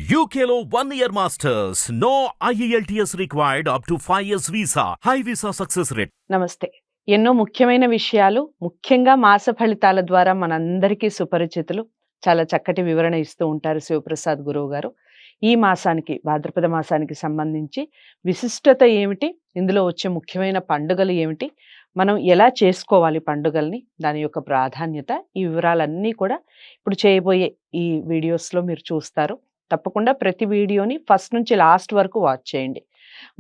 UKLO 1 year masters. No IELTS required up to 5 years visa. High visa success rate. నమస్తే. ఎన్నో ముఖ్యమైన విషయాలు, ముఖ్యంగా మాస ఫలితాల ద్వారా మనందరికీ సుపరిచితులు. చాలా చక్కటి వివరణ ఇస్తూ ఉంటారు శివప్రసాద్ గురువు గారు. ఈ మాసానికి, భాద్రపద మాసానికి సంబంధించి విశిష్టత ఏమిటి? ఇందులో వచ్చే ముఖ్యమైన పండుగలు ఏమిటి? మనం ఎలా చేసుకోవాలి పండుగల్ని? దాని యొక్క ప్రాధాన్యత, ఈ వివరాలన్నీ కూడా ఇప్పుడు చేయబోయే ఈ వీడియోస్‌లో మీరు చూస్తారు. తప్పకుండా ప్రతి వీడియోని ఫస్ట్ నుంచి లాస్ట్ వరకు వాచ్ చేయండి.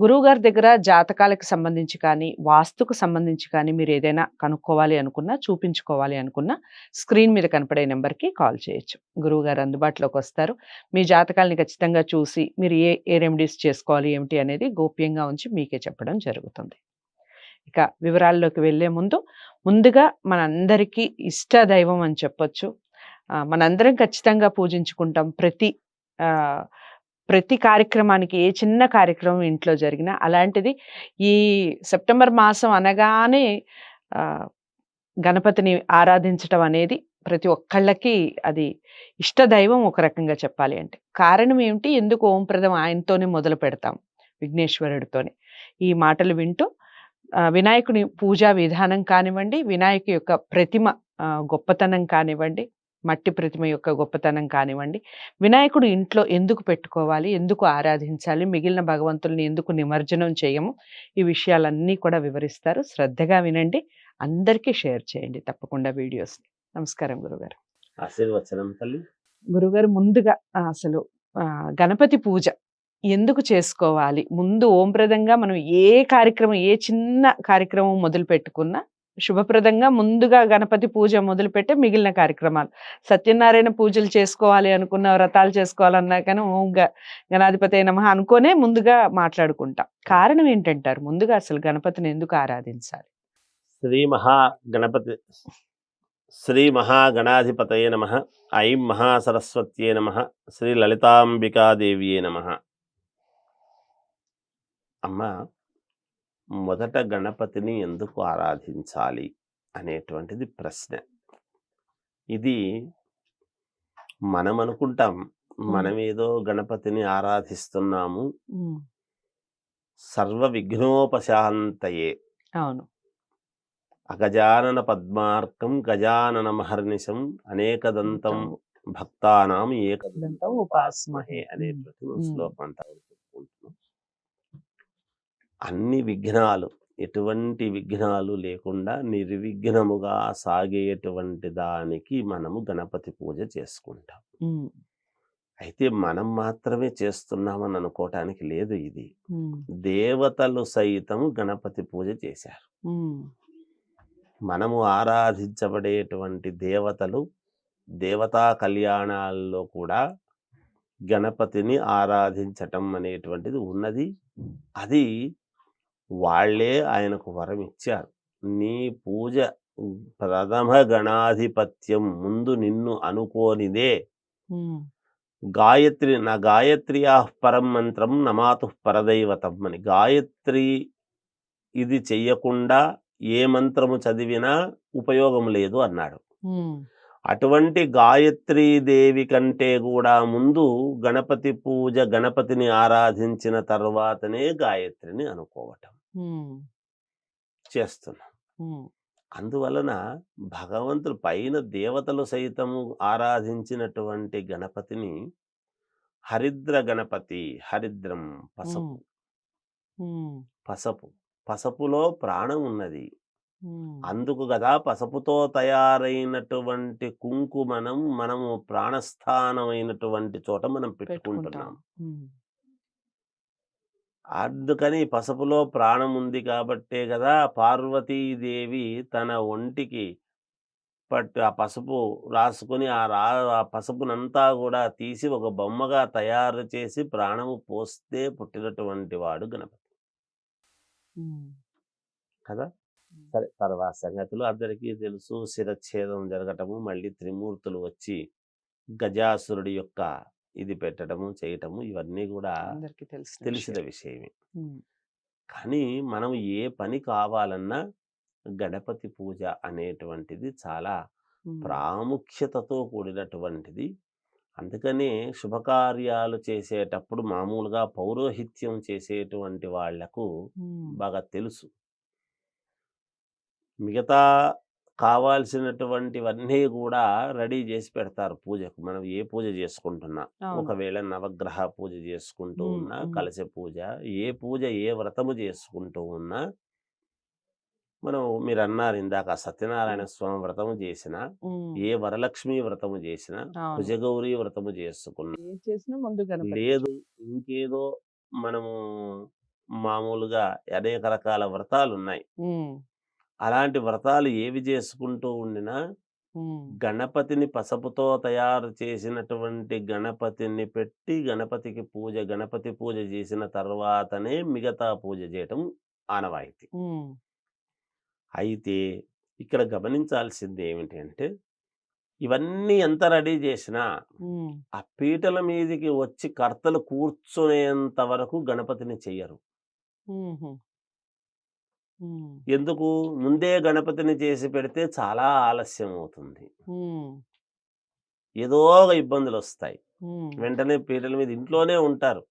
గురువుగారి దగ్గర జాతకాలకు సంబంధించి కానీ, వాస్తుకు సంబంధించి కానీ మీరు ఏదైనా కనుక్కోవాలి అనుకున్నా, చూపించుకోవాలి అనుకున్నా స్క్రీన్ మీద కనపడే నెంబర్‌కి కాల్ చేయొచ్చు. గురువుగారు అందుబాటులోకి వస్తారు. మీ జాతకాల్ని ఖచ్చితంగా చూసి మీరు ఏ రెమెడీస్ చేసుకోవాలి ఏమిటి అనేది గోప్యంగా ఉంచి మీకే చెప్పడం జరుగుతుంది. ఇక వివరాల్లోకి వెళ్ళే ముందుగా మనందరికీ ఇష్ట దైవం అని చెప్పొచ్చు. మనందరం ఖచ్చితంగా పూజించుకుంటాం. ప్రతి కార్యక్రమానికి, ఏ చిన్న కార్యక్రమం ఇంట్లో జరిగినా, అలాంటిది ఈ సెప్టెంబర్ మాసం అనగానే గణపతిని ఆరాధించటం అనేది ప్రతి ఒక్కళ్ళకి అది ఇష్టదైవం ఒక రకంగా చెప్పాలి అంటే. కారణం ఏమిటి? ఎందుకు ఓంప్రదం ఆయనతోనే మొదలు పెడతాం, విఘ్నేశ్వరుడితోనే. ఈ మాటలు వింటూ వినాయకుని పూజా విధానం కానివ్వండి, వినాయకు యొక్క ప్రతిమ గొప్పతనం కానివ్వండి, మట్టి ప్రతిమ యొక్క గొప్పతనం కానివ్వండి, వినాయకుడు ఇంట్లో ఎందుకు పెట్టుకోవాలి, ఎందుకు ఆరాధించాలి, మిగిలిన భగవంతుల్ని ఎందుకు నిమజ్జనం చేయము, ఈ విషయాలన్నీ కూడా వివరిస్తారు. శ్రద్ధగా వినండి, అందరికీ షేర్ చేయండి తప్పకుండా వీడియోస్ని. నమస్కారం గురుగారు. ఆశీర్వచనం తల్లి. గురుగారు, ముందుగా అసలు గణపతి పూజ ఎందుకు చేసుకోవాలి? ముందు ఓంప్రదంగా మనం ఏ కార్యక్రమం, ఏ చిన్న కార్యక్రమం మొదలు పెట్టుకున్నా శుభప్రదంగా ముందుగా గణపతి పూజ మొదలుపెట్టే మిగిలిన కార్యక్రమాలు. సత్యనారాయణ పూజలు చేసుకోవాలి అనుకున్న, వ్రతాలు చేసుకోవాలన్నా కానీ ఓం గణాధిపతి నమః అనుకోనే ముందుగా మాట్లాడుకుంటాం. కారణం ఏంటంటారు? ముందుగా అసలు గణపతిని ఎందుకు ఆరాధించాలి? శ్రీ మహాగణాధిపతయే నమః. ఐం మహాసరస్వత్యే నమః. శ్రీ లలితాంబికాదేవియే నమః. అమ్మ, మొదట గణపతిని ఎందుకు ఆరాధించాలి అనేటువంటిది ప్రశ్న. ఇది మనం అనుకుంటాం, మనమేదో గణపతిని ఆరాధిస్తున్నాము సర్వ విఘ్నోపశాంతయే. అవును. అగజానన పద్మార్కం గజానన మహర్నిశం అనేకదంతం భక్తానాం ఏకదంతం ఉపాస్మహే అనేటువంటి శ్లోకం అంతా చెప్పుకుంటున్నాం. అన్ని విఘ్నాలు, ఎటువంటి విఘ్నాలు లేకుండా నిర్విఘ్నముగా సాగేటువంటి దానికి మనము గణపతి పూజ చేసుకుంటాం. అయితే మనం మాత్రమే చేస్తున్నామని అనుకోవటానికి లేదు. ఇది దేవతలు సైతము గణపతి పూజ చేశారు. మనము ఆరాధించబడేటువంటి దేవతలు, దేవతా కళ్యాణాల్లో కూడా గణపతిని ఆరాధించటం అనేటువంటిది ఉన్నది. అది వాళ్ళే ఆయనకు వరం ఇచ్చారు. నీ పూజ ప్రథమ గణాధిపత్యం ముందు నిన్ను అనుకోనిదే. గాయత్రి నా గాయత్ర్యా పరం మంత్రం నమాతు పరదైవతం అని. గాయత్రి ఇది చెయ్యకుండా ఏ మంత్రము చదివినా ఉపయోగం లేదు అన్నాడు. అటువంటి గాయత్రీదేవి కంటే కూడా ముందు గణపతి పూజ, గణపతిని ఆరాధించిన తర్వాతనే గాయత్రిని అనుకోవటం చేస్తున్నాం. అందువలన భగవంతుడు పైన దేవతలు సైతము ఆరాధించినటువంటి గణపతిని హరిద్ర గణపతి, హరిద్రం పసుపు, పసుపులో ప్రాణం ఉన్నది. అందుకు కదా పసుపుతో తయారైనటువంటి మనము ప్రాణస్థానమైనటువంటి చోట మనం పెట్టుకుంటున్నాం. అందుకని పసుపులో ప్రాణం ఉంది కాబట్టే కదా పార్వతీదేవి తన ఒంటికి ఆ పసుపు రాసుకుని ఆ పసుపునంతా కూడా తీసి ఒక బొమ్మగా తయారు చేసి ప్రాణము పోస్తే పుట్టినటువంటి వాడు గణపతి కదా. సరే, తర్వాత సంగతులు అందరికీ తెలుసు. శిరచ్ఛేదం జరగటము, మళ్ళీ త్రిమూర్తులు వచ్చి గజాసురుడి యొక్క ఇది పెట్టడము, చేయటము, ఇవన్నీ కూడా తెలిసిన విషయమే. కానీ మనం ఏ పని కావాలన్నా గణపతి పూజ అనేటువంటిది చాలా ప్రాముఖ్యతతో కూడినటువంటిది. అందుకని శుభకార్యాలు చేసేటప్పుడు మామూలుగా పౌరోహిత్యం చేసేటువంటి వాళ్లకు బాగా తెలుసు. మిగతా కావాల్సినటువంటివన్నీ కూడా రెడీ చేసి పెడతారు పూజకు. మనం ఏ పూజ చేసుకుంటున్నా, అవును. ఒకవేళ నవగ్రహ పూజ చేసుకుంటూ ఉమ్, ఉన్నా, ఉమ్, కలశ పూజ, ఏ పూజ ఏ వ్రతము చేసుకుంటూ ఉన్నా, మనం మీరు అన్నారు ఇందాక సత్యనారాయణ స్వామి వ్రతము చేసిన, ఉమ్, ఏ వరలక్ష్మి వ్రతము చేసిన, అవును. కుజగౌరి వ్రతము చేసుకున్నా, ఏం చేసినా ముందు గణపతి లేదు ఇంకేదో మనము మామూలుగా అనేక రకాల వ్రతాలు ఉన్నాయి. ఉమ్, అలాంటి వ్రతాలు ఏవి చేసుకుంటూ ఉండినా ఉమ్, గణపతిని పసుపుతో తయారు చేసినటువంటి గణపతిని పెట్టి గణపతి పూజ చేసిన తర్వాతనే మిగతా పూజ చేయటం ఆనవాయితీ. ఉమ్, అయితే ఇక్కడ గమనించాల్సింది ఏమిటి అంటే, ఇవన్నీ ఎంత రెడీ చేసినా ఉమ్, ఆ పీటల మీదికి వచ్చి కర్తలు కూర్చునేంత వరకు గణపతిని చెయ్యరు. ఉమ్హు, ఉమ్, ఎందుకు? ముందే గణపతిని చేసి పెడితే చాలా ఆలస్యం అవుతుంది. ఉమ్, ఏదో ఒక ఇబ్బందులు వస్తాయి. ఉమ్, వెంటనే పీటల మీద ఇంట్లోనే ఉంటారు.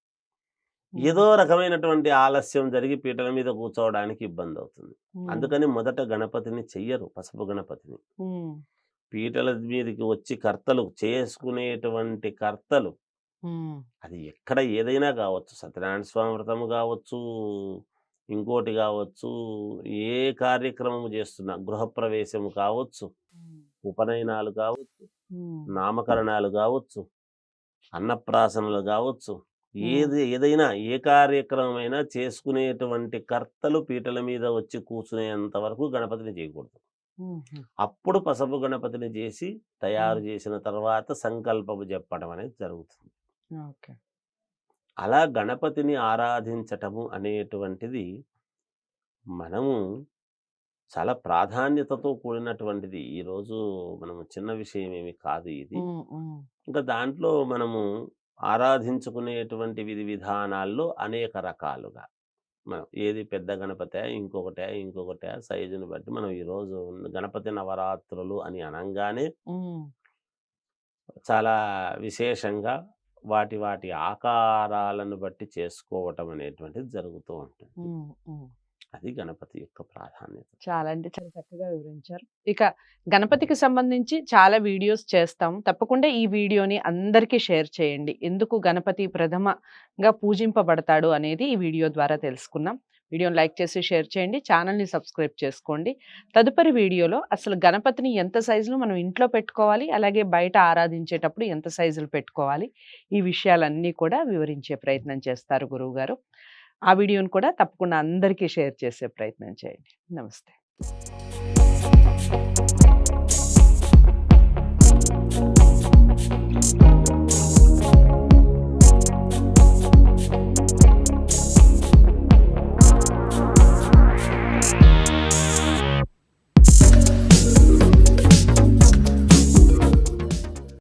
ఉమ్, ఏదో రకమైనటువంటి ఆలస్యం జరిగి పీటల మీద కూర్చోవడానికి ఇబ్బంది అవుతుంది. ఉమ్, అందుకని మొదట గణపతిని చెయ్యరు, పసుపు గణపతిని. ఉమ్, పీటల మీదకి వచ్చి కర్తలు చేసుకునేటువంటి కర్తలు, ఉమ్, అది ఎక్కడ ఏదైనా కావచ్చు, సత్యనారాయణ స్వామి వ్రతము కావచ్చు, ఇంకోటి కావచ్చు, ఏ కార్యక్రమం చేస్తున్నా, గృహప్రవేశము కావచ్చు, ఉమ్, ఉపనయనాలు కావచ్చు, ఉమ్, నామకరణాలు కావచ్చు, అన్నప్రాసనలు కావచ్చు, ఉమ్, ఏదైనా ఏ కార్యక్రమమైనా చేసుకునేటువంటి కర్తలు పీటల మీద వచ్చి కూర్చునేంత వరకు గణపతిని చేయకూడదు. ఉమ్హు, అప్పుడు పసుపు గణపతిని చేసి తయారు ఉమ్, చేసిన తర్వాత సంకల్పము చెప్పడం అనేది జరుగుతుంది. ఓకే. అలా గణపతిని ఆరాధించటము అనేటువంటిది మనము చాలా ప్రాధాన్యతతో కూడినటువంటిది. ఈరోజు మనము చిన్న విషయం ఏమి కాదు ఇది. ఉమ్, ఉమ్, ఇంకా దాంట్లో మనము ఆరాధించుకునేటువంటి విధి విధానాల్లో అనేక రకాలుగా మనం ఏది పెద్ద గణపతే, ఇంకొకటే సైజుని బట్టి మనం ఈరోజు గణపతి నవరాత్రులు అని అనంగానే ఉమ్, చాలా విశేషంగా వాటి ఆకారాలను బట్టి చేసుకోవటం అనేటువంటిది జరుగుతూ ఉంటుంది. ఉమ్, ఉమ్. అది గణపతి యొక్క ప్రాధాన్యత. చాలా అంటే చాలా చక్కగా వివరించారు. ఇక గణపతికి సంబంధించి చాలా వీడియోస్ చేస్తాం. తప్పకుండా ఈ వీడియోని అందరికీ షేర్ చేయండి. ఎందుకు గణపతి ప్రథమగా పూజింపబడతాడు అనేది ఈ వీడియో ద్వారా తెలుసుకున్నాం. వీడియోని లైక్ చేసి షేర్ చేయండి. ఛానల్‌ని సబ్స్క్రైబ్ చేసుకోండి. తదుపరి వీడియోలో అసలు గణపతిని ఎంత సైజులో మనం ఇంట్లో పెట్టుకోవాలి, అలాగే బయట ఆరాధించేటప్పుడు ఎంత సైజులు పెట్టుకోవాలి, ఈ విషయాలన్నీ కూడా వివరించే ప్రయత్నం చేస్తారు గురువుగారు. ఆ వీడియోని కూడా తప్పకుండా అందరికీ షేర్ చేసే ప్రయత్నం చేయండి. నమస్తే.